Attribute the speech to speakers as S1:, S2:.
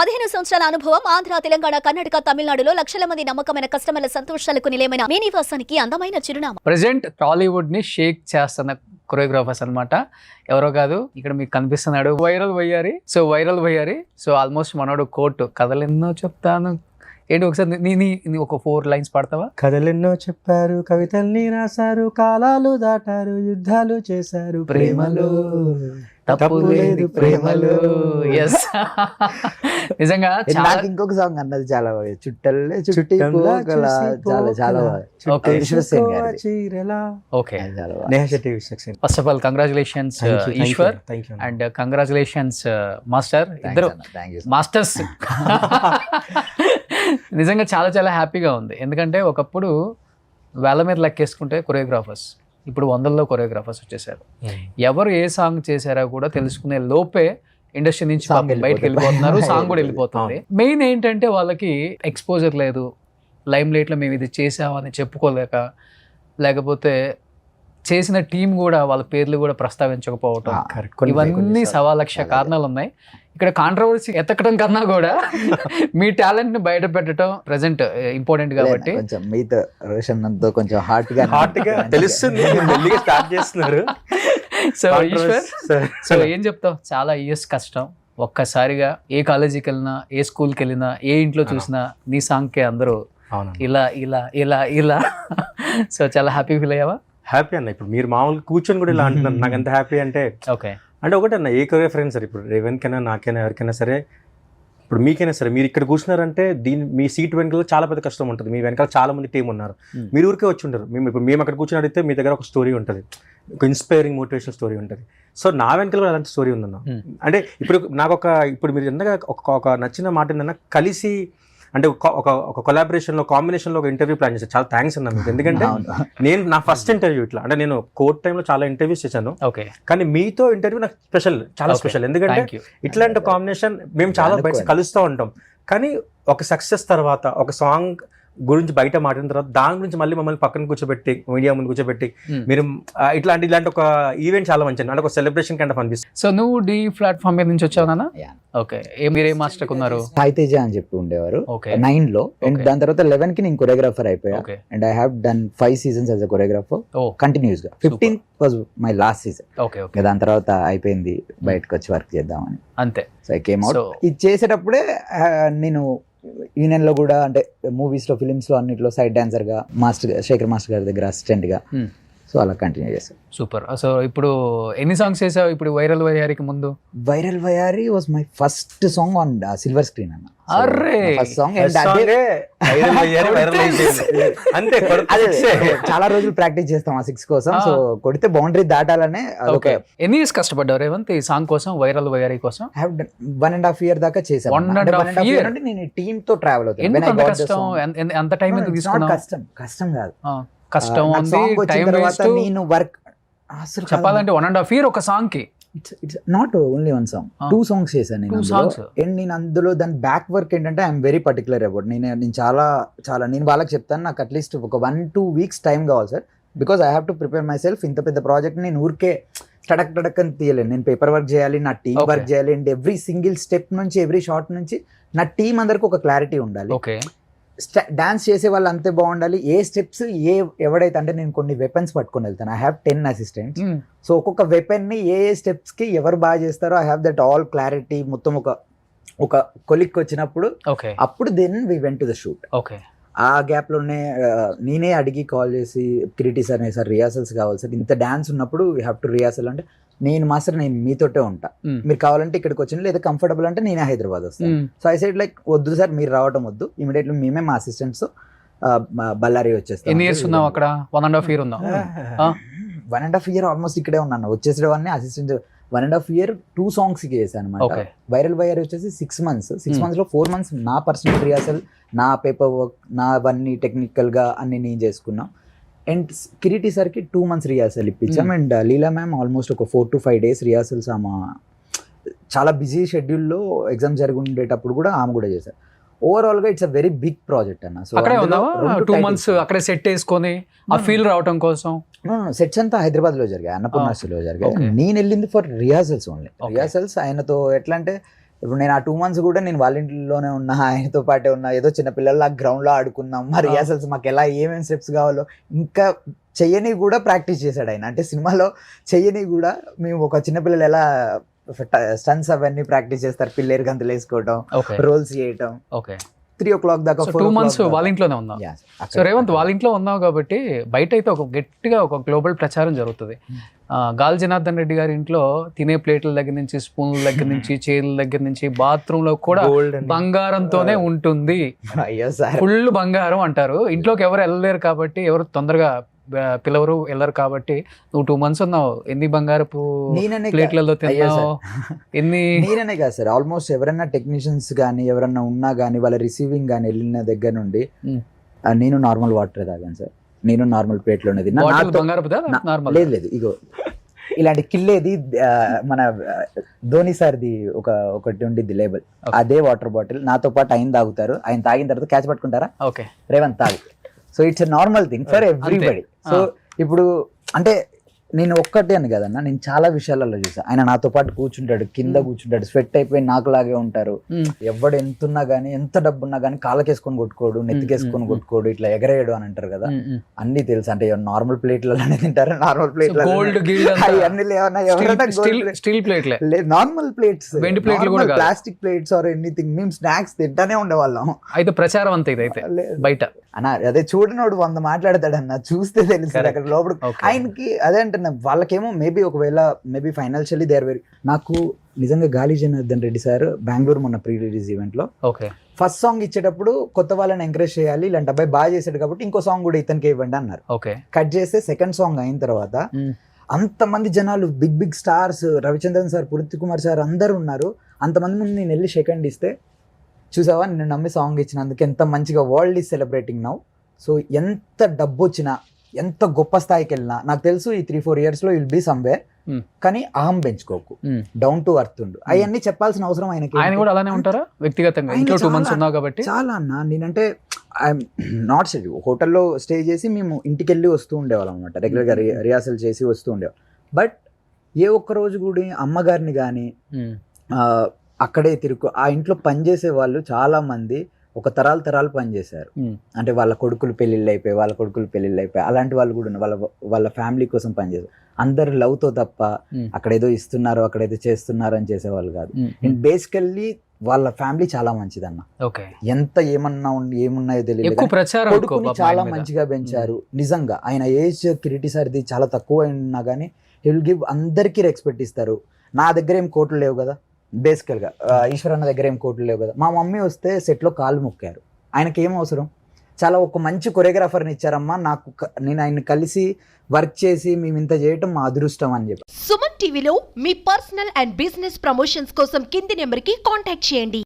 S1: 15 సంవత్సరాల అనుభవం ఆంధ్ర, తెలంగాణ, కర్ణాటక, తమిళనాడులో లక్షల మంది నమ్మకమైన కస్టమర్ల సంతోషాలకు నిలయమైన మీ నివాసానికి అందమైన చిరునామా.
S2: ప్రెసెంట్ టాలీవుడ్ ని షేక్ చేస్తున్న కొరియోగ్రాఫర్స్ అన్నమాట. ఎవరో కాదు, ఇక్కడ మీకు కనిపిస్తున్నాడు వైరల్ వయ్యారి. సో ఆల్మోస్ట్ మనోడు కోర్టు కథలెన్నో చెప్తాను ఏంటి ఒకసారి నీ ఒక 4 లైన్స్ పాడతావా?
S3: కథలెన్నో చెప్పారు, కవితల్ని రాశారు, కాలాలు దాటారు, యుద్ధాలు చేశారు, ప్రేమలో తప్పు లేదు ప్రేమలో.
S2: ఎస్ నిజంగా
S4: నాకు ఇంకొక సాంగ్ అన్నది చాలా బాగా, చుట్టల్లే చుట్టి చాలా చాలా
S2: okay. First of all congratulations Eshwar and congratulations master. ఇద్దరు మాస్టర్స్. నిజంగా చాలా చాలా హ్యాపీగా ఉంది, ఎందుకంటే ఒకప్పుడు వేల మీద లెక్కేసుకుంటే కొరియోగ్రాఫర్స్, ఇప్పుడు 100లో కొరియోగ్రాఫర్స్ వచ్చేసారు. ఎవరు ఏ సాంగ్ చేశారో కూడా తెలుసుకునే లోపే ఇండస్ట్రీ నుంచి బయటకు వెళ్ళిపోతున్నారు, సాంగ్ కూడా వెళ్ళిపోతుంది. మెయిన్ ఏంటంటే వాళ్ళకి ఎక్స్పోజర్ లేదు, లైమ్ లైట్లో మేము ఇది చేసామని చెప్పుకోలేక, లేకపోతే చేసిన టీం కూడా వాళ్ళ పేర్లు కూడా ప్రస్తావించకపోవటం, ఇవన్నీ 1,000,000 కారణాలు ఉన్నాయి. ఇక్కడ కాంట్రవర్సీ ఎత్తకడం కన్నా కూడా మీ టాలెంట్ ని బయట పెట్టడం ప్రెసెంట్ ఇంపార్టెంట్ కాబట్టి
S4: మీతో రోషన్తో కొంచెం హార్ట్ గా
S3: తెలుస్తుంది. స్టార్ట్ చేస్తున్నారు.
S2: సో ఈశ్వర్, సో ఏం చెప్తావు? చాలా ఇయర్స్ కష్టం, ఒక్కసారిగా ఏ కాలేజీకి వెళ్ళినా, ఏ స్కూల్కి వెళ్ళినా, ఏ ఇంట్లో చూసినా నీ సాంగ్కే అందరూ ఇలా ఇలా ఇలా ఇలా. సో చాలా హ్యాపీ ఫీల్ అయ్యావా?
S3: హ్యాపీ అన్న. ఇప్పుడు మీరు మామూలుగా కూర్చొని కూడా ఇలా అంటున్నారు, నాకు ఎంత హ్యాపీ అంటే
S2: ఓకే.
S3: అంటే ఒకటి అన్న, ఏ కొరియోగ్రాఫర్ సరే, ఇప్పుడు రేవన్కైనా, నాకైనా, ఎవరికైనా సరే, ఇప్పుడు మీకైనా సరే, మీరు ఇక్కడ కూర్చున్నారంటే మీ సీట్ వెనకాల చాలా పెద్ద కష్టం ఉంటుంది. మీ వెనకాల చాలా మంది టీం ఉన్నారు, మీరు ఊరికే వచ్చి ఉంటారు. మేము అక్కడ కూర్చొని అడిగితే మీ దగ్గర ఒక స్టోరీ ఉంటుంది, ఒక ఇన్స్పైరింగ్ మోటివేషనల్ స్టోరీ ఉంటుంది. సో నా వెనకాల కూడా అలాంటి స్టోరీ ఉందన్న. అంటే ఇప్పుడు మీరు ఎంతగా ఒక నచ్చిన మాట ఏంటన్నా, కలిసి అంటే ఒక కొలాబరేషన్లో, కాంబినేషన్లో ఒక ఇంటర్వ్యూ ప్లాన్ చేశాను. చాలా థ్యాంక్స్ అన్న మీకు, ఎందుకంటే నేను నా ఫస్ట్ ఇంటర్వ్యూ ఇట్లా, అంటే నేను కోర్ట్ టైంలో చాలా ఇంటర్వ్యూస్ చేశాను, కానీ మీతో ఇంటర్వ్యూ నాకు స్పెషల్, చాలా స్పెషల్. ఎందుకంటే ఇట్లాంటి కాంబినేషన్ మేము చాలా బయట కలుస్తూ ఉంటాం, కానీ ఒక సక్సెస్ తర్వాత, ఒక సాంగ్ గురించి బయట మాట్లాడిన తర్వాత, దాని గురించి మళ్ళీ మమ్మల్ని పక్కన కూర్చోబెట్టి, మీడియా ముందు కూర్చోబెట్టి మీరు ఇట్లాంటి ఒక ఈవెంట్ చాలా మంచిది, అంటే ఒక సెలబ్రేషన్ కైండ్ ఆఫ్ అనిపిస్తుంది.
S2: సో నువ్వు డి ప్లాట్ఫామ్ మీద నుంచి వచ్చావు నాన్న? ఓకే. మీరే మాస్టర్ ఉన్నారు?
S4: సాయితేజ అని చెప్పి ఉండేవారు 9 లో, అండ్ దాని తర్వాత 11 కి నేను కొరియోగ్రాఫర్ అయిపోయా. And I have done 5 seasons as a choreographer continuous గా. 15 వాజ్ మై లాస్ట్ సీజన్. దాని తర్వాత అయిపోయింది, బయటకు వచ్చి వర్క్ చేద్దామని అంతే. So I came out. ఇది చేసేటప్పుడే నేను యూనియన్ లో కూడా, అంటే మూవీస్ లో, ఫిలిమ్స్ లో, అన్నిట్లో సైడ్ డాన్సర్ గా, శేఖర్ మాస్టర్ గారి దగ్గర అసిస్టెంట్ గా, సో అలా కంటిన్యూ చేస్తాను.
S2: సూపర్. సో ఇప్పుడు ఎన్ని సాంగ్స్ చేసావు? ఇప్పుడు వైరల్ వయ్యారికి ముందు?
S4: వైరల్ వయ్యారి was my first song on silver screen అన్న. First song. చాలా రోజులు ప్రాక్టీస్ చేస్తాం ఆ 6 కోసం. సో కొడితే బౌండరీ దాటాలనే.
S2: ఎన్ని ఇయర్స్ కష్టపడ్డావు రేవంత్ ఈ సాంగ్ కోసం, వైరల్ వయ్యారి కోసం?
S4: 1.5 year దాకా చేశాను.
S2: 1.5 year
S4: అంటే నేను టీమ్ తో ట్రావెల్ అవుతాను.
S2: అంత టైం ఎందుకు తీసుకున్నావు?
S4: కష్టం కాదు,
S2: కష్టం ఉంది, టైం వేస్ట్.
S4: నేను వర్క్
S2: చెప్పాలంటే 1.5 year ఒక సాంగ్ కి.
S4: It's not only 1 song, 2 songs చేశాను నేను. అండ్ నేను అందులో దాని బ్యాక్ వర్క్ ఏంటంటే ఐఎమ్ వెరీ పర్టికులర్ అబౌట్. నేను చాలా నేను వాళ్ళకి చెప్తాను, నాకు అట్లీస్ట్ ఒక 1-2 weeks టైం కావాలి sir, because I have to prepare my self. ఇంత పెద్ద ప్రాజెక్ట్ నేను ఊరికే టడక్ అని తీయలేను. నేను పేపర్ వర్క్ చేయాలి, నా టీం వర్క్ చేయాలి, అండ్ ఎవ్రీ సింగిల్ స్టెప్ నుంచి, ఎవ్రీ షాట్ నుంచి నా టీం అందరికి ఒక క్లారిటీ ఉండాలి. డాన్స్ చేసే వాళ్ళు అంతే బాగుండాలి. ఏ స్టెప్స్ ఎవడైతే, అంటే నేను కొన్ని వెపన్స్ పట్టుకొని వెళ్తాను. I have 10 assistants. సో ఒక్కొక్క వెపన్ ని ఏ స్టెప్స్ కి ఎవరు బాగా చేస్తారో I have that all clarity. మొత్తం ఒక కొలిక్ వచ్చినప్పుడు అప్పుడు then we went to the shoot. ఆ గ్యాప్ లోనే నేనే అడిగి కాల్ చేసి, క్రియేటివ్ సార్ రిహార్సల్స్ కావాలి సార్, ఇంత డాన్స్ ఉన్నప్పుడు వీ హ్యావ్ టు రిహార్సల్. అంటే నేను మాస్టర్, నేను మీతోటే ఉంటా, మీరు కావాలంటే ఇక్కడికి వచ్చిన, లేదా కంఫర్టబుల్ అంటే నేనే హైదరాబాద్ వస్తాను. సో ఐ సైడ్ లైక్ వద్దు సార్, మీరు రావడం వద్దు, ఇమీడియట్లీ మేమే మా అసిస్టెంట్స్ బళ్ళారి వచ్చేస్తాం.
S2: ఎన్ని ఇయర్స్ ఉన్నావు అక్కడ? 1.5 year ఉన్నావు?
S4: 1.5 year ఆల్మోస్ట్ ఇక్కడే ఉన్నాను. వచ్చేసేవాడిని అసిస్టెంట్. 1.5 year 2 songs కి చేశాను అనమాట. వైరల్ వయ్యారి వచ్చేసి 6 months. 6 months లో 4 months నా పర్సనల్ రిహార్సల్, నా పేపర్ వర్క్, నా అవన్నీ టెక్నికల్ గా అన్ని నేను చేసుకున్నాం. అండ్ కిరీటి సార్కి 2 months రిహార్సల్ ఇప్పించాం. అండ్ లీలా మ్యామ్ ఆల్మోస్ట్ ఒక 4 to 5 days రిహార్సల్స్. ఆమె చాలా బిజీ షెడ్యూల్లో ఎగ్జామ్ జరిగి ఉండేటప్పుడు కూడా ఆమె కూడా చేశారు. ఓవరాల్ గా it's a very big project అన్న. సో
S2: అక్కడే ఉన్నావా 2 months అక్కడే సెట్ చేసుకొని ఆ ఫీల్ రావడం కోసం?
S4: సెట్స్ అంతా హైదరాబాద్ లో జరిగాయి, అన్నపూర్ణాశ్రీలో జరిగాయి. నేను వెళ్ళింది ఫర్ రిహార్సల్స్ ఓన్లీ. రిహార్సల్స్ ఆయనతో ఎట్లా అంటే ఇప్పుడు నేను ఆ 2 months కూడా నేను వాళ్ళ ఇంట్లోనే ఉన్నా, ఆయనతో పాటే ఉన్నా, ఏదో చిన్న పిల్లల్లా గ్రౌండ్ లో ఆడుకున్నాం, మా రిహార్సల్స్ మాకు ఎలా ఏమేమి స్టెప్స్ కావాలో ఇంకా చెయ్యని కూడా ప్రాక్టీస్ చేశాడు ఆయన. అంటే సినిమాలో చెయ్యని కూడా మేము ఒక చిన్నపిల్లలు ఎలా స్టన్స్ అవన్నీ ప్రాక్టీస్ చేస్తారు, పిల్లేరు గంతులు వేసుకోవటం,
S2: ఓకే
S4: రోల్స్ చేయటం.
S2: ఓకే
S4: 3 o'clock దాకా
S2: 2 months వాళ్ళ ఇంట్లోనే ఉన్నాం. సో రేవంత్ వాళ్ళ ఇంట్లో ఉన్నావు కాబట్టి బయట అయితే ఒక గట్టిగా ఒక గ్లోబల్ ప్రచారం జరుగుతుంది. గాలి జనార్దన్ రెడ్డి గారి ఇంట్లో తినే ప్లేట్ల దగ్గర నుంచి, స్పూన్ల దగ్గర నుంచి, చేతుల దగ్గర నుంచి, బాత్రూమ్ లో కూడా బంగారంతోనే ఉంటుంది.
S4: అయ్యో సార్,
S2: ఫుల్ బంగారం అంటారు. ఇంట్లోకి ఎవరు వెళ్ళలేరు కాబట్టి, ఎవరు తొందరగా పిలవరు వెళ్ళరు కాబట్టి నువ్వు 2 months ఉన్నావు. ఎన్ని బంగారపు ప్లేట్లలో తిన్నావు, ఎన్ని?
S4: నేననే కాదు సార్, ఆల్మోస్ట్ ఎవరైనా టెక్నీషియన్స్ కానీ ఎవరన్నా ఉన్నా కానీ వాళ్ళ రిసీవింగ్ కానీ వెళ్ళిన దగ్గర నుండి నేను నార్మల్ వాటర్ తాగాను సార్. నేను నార్మల్ ప్లేట్లోనే తిన్నా. లేదు ఇగో ఇలాంటి కిల్లేది మన ధోని సార్ది ఒకటి ఉండిద్ది లేబుల్, అదే వాటర్ బాటిల్ నాతో పాటు ఆయన తాగుతారు. ఆయన తాగిన తర్వాత క్యాచ్ పట్టుకుంటారా,
S2: ఓకే
S4: రేవంత్ తాగు. So it's a normal thing for everybody. So ఇప్పుడు అంటే నేను ఒక్కటే అని కదన్నా, నేను చాలా విషయాలలో చూసాను. ఆయన నాతో పాటు కూర్చుంటాడు, కింద కూర్చుంటాడు, స్వెట్ అయిపోయి నాకులాగే ఉంటారు. ఎవడు ఎంతున్నా గానీ, ఎంత డబ్బున్నా గానీ కాళ్ళకేసుకొని కొట్టుకోడు, నెత్తికేసుకొని కొట్టుకోడు, ఇట్లా ఎగరేయడు అని అంటారు కదా. అన్ని తెలుసు. అంటే నార్మల్ ప్లేట్లలోనే తింటారు, నార్మల్ ప్లేట్ అన్ని లేవన్నా, ఎవరైనా
S2: స్టీల్ ప్లేట్లే,
S4: నార్మల్ ప్లేట్స్,
S2: వెండి ప్లేట్లు కూడా,
S4: ప్లాస్టిక్ ప్లేట్స్ ఆర్ ఎనీథింగ్. మేము స్నాక్స్ తింటానే ఉండేవాళ్ళం.
S2: అయితే ప్రచారం అంతా ఇదైతే బయట
S4: అన్న అదే చూడనోడు 100 మాట్లాడతాడన్న, చూస్తే తెలుసు అక్కడ లోపల. ఆయనకి అదే అంటున్నా, వాళ్ళకేమో maybe financially they are very. నాకు నిజంగా గాలి జనార్దన్ రెడ్డి సార్ బెంగళూరు మొన్న ప్రీ రిలీజ్ ఈవెంట్ లో ఫస్ట్ సాంగ్ ఇచ్చేటప్పుడు కొత్త వాళ్ళని ఎంకరేజ్ చేయాలి, ఇలాంటి అబ్బాయి బాగా చేశాడు కాబట్టి ఇంకో సాంగ్ కూడా ఇతనికి ఇవ్వండి అన్నారు. కట్ చేస్తే సెకండ్ సాంగ్ అయిన తర్వాత అంతమంది జనాలు, big stars, Ravichandran sir, Puneeth Kumar sir అందరూ ఉన్నారు. అంతమంది ముందు నేను వెళ్ళి సెకండ్ ఇస్తే, చూసావా నేను నమ్మి సాంగ్ ఇచ్చినందుకు ఎంత మంచిగా world is celebrating now. So ఎంత డబ్బు వచ్చినా, ఎంత గొప్ప స్థాయికి వెళ్ళినా, నాకు తెలుసు ఈ 3-4 years లో విల్ బీ సమ్వేర్, కానీ అహం పెంచుకోకు, డౌన్ టు అర్త్ ఉండు. అవన్నీ చెప్పాల్సిన అవసరం ఆయనకి.
S2: ఆయన కూడా అలానే ఉంటారా వ్యక్తిగతంగా? ఇంట్లో 2 months ఉన్నావు కాబట్టి
S4: చాలా అన్న. నేనంటే ఐఎమ్ నాట్ సెట్, హోటల్లో స్టే చేసి మేము ఇంటికి వెళ్ళి వస్తూ ఉండేవాళ్ళం అనమాట, రెగ్యులర్గా రిహార్సల్ చేసి వస్తూ ఉండేవాళ్ళం. బట్ ఏ ఒక్క రోజు కూడా అమ్మగారిని కానీ అక్కడే ఆ ఇంట్లో పనిచేసే వాళ్ళు చాలా మంది ఒక తరాలు పనిచేశారు. అంటే వాళ్ళ కొడుకులు పెళ్ళిళ్ళు అయిపోయి అలాంటి వాళ్ళు కూడా వాళ్ళ ఫ్యామిలీ కోసం పనిచేశారు. అందరు లవ్ తో తప్ప అక్కడేదో ఇస్తున్నారు, అక్కడేదో చేస్తున్నారు అని చేసేవాళ్ళు కాదు. బేసికల్లీ వాళ్ళ ఫ్యామిలీ చాలా మంచిదన్న. ఎంత ఏమున్నాయో తెలియదు, కొడుకుని చాలా మంచిగా పెంచారు. నిజంగా ఆయన ఏజ్ కిరీటి సార్ది చాలా తక్కువ ఉన్నా కానీ హీ విల్ గివ్, అందరికీ రెస్పెక్ట్ ఇస్తారు. నా దగ్గర ఏం కోట్లు లేవు కదా, బేసికల్గా ఈశ్వరన్న దగ్గర ఏం కోట్లు లేవు కదా. మా మమ్మీ వస్తే సెట్లో కాలు మొక్కారు. ఆయనకి ఏం అవసరం, చాలా ఒక మంచి కొరియోగ్రాఫర్ని ఇచ్చారమ్మా నాకు, నేను ఆయన కలిసి వర్క్ చేసి మేము ఇంత చేయటం మా అదృష్టం అని చెప్పి.
S5: సుమన్ టీవీలో మీ పర్సనల్ అండ్ బిజినెస్ ప్రమోషన్స్ కోసం కింది నెంబర్కి కాంటాక్ట్ చేయండి.